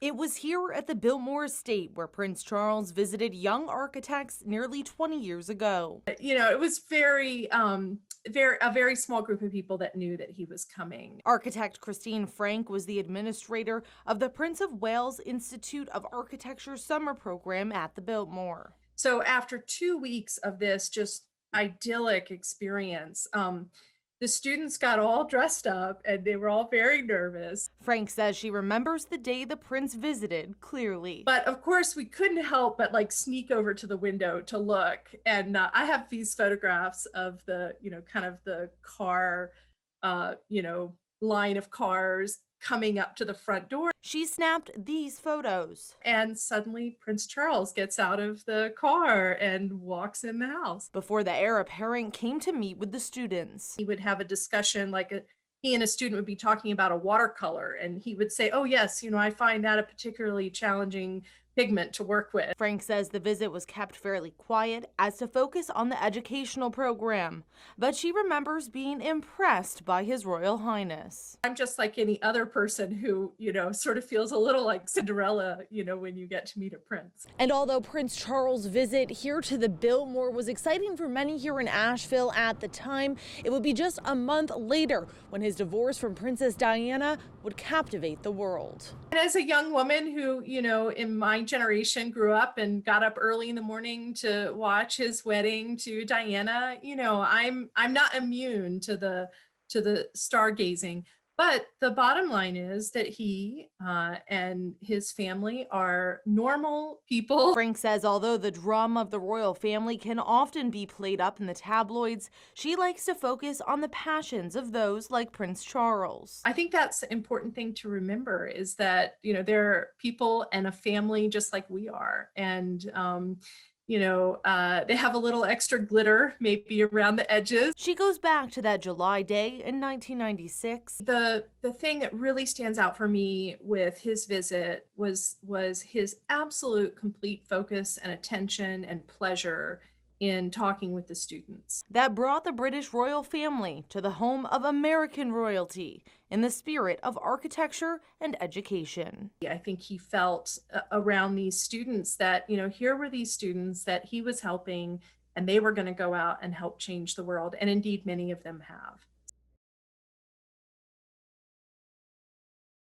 It was here at the Biltmore estate where Prince Charles visited young architects nearly 20 years ago. It was a very small group of people that knew that he was coming. Architect Christine Frank was the administrator of the Prince of Wales Institute of Architecture summer program at the Biltmore. So after 2 weeks of this just idyllic experience, the students got all dressed up and they were all very nervous. Frank says she remembers the day the prince visited clearly. But of course, we couldn't help but like sneak over to the window to look. And I have these photographs of kind of the car, line of cars coming up to the front door. She snapped these photos. And suddenly Prince Charles gets out of the car and walks in the house. Before the heir apparent came to meet with the students. He would have a discussion he and a student would be talking about a watercolor and he would say, oh yes, I find that a particularly challenging pigment to work with. Frank says the visit was kept fairly quiet as to focus on the educational program, but she remembers being impressed by His Royal Highness. I'm just like any other person who, sort of feels a little like Cinderella, when you get to meet a prince. And although Prince Charles' visit here to the Biltmore was exciting for many here in Asheville at the time, it would be just a month later when his divorce from Princess Diana would captivate the world. And as a young woman who, in my generation grew up and got up early in the morning to watch his wedding to Diana, I'm not immune to the stargazing. But the bottom line is that he and his family are normal people. Frank says although the drama of the royal family can often be played up in the tabloids, she likes to focus on the passions of those like Prince Charles. I think that's an important thing to remember is that, they're people and a family just like we are. And they have a little extra glitter maybe around the edges. She goes back to that July day in 1996. The thing that really stands out for me with his visit was his absolute complete focus and attention and pleasure in talking with the students. That brought the British royal family to the home of American royalty in the spirit of architecture and education. I think he felt around these students that, here were these students that he was helping and they were going to go out and help change the world. And indeed, many of them have.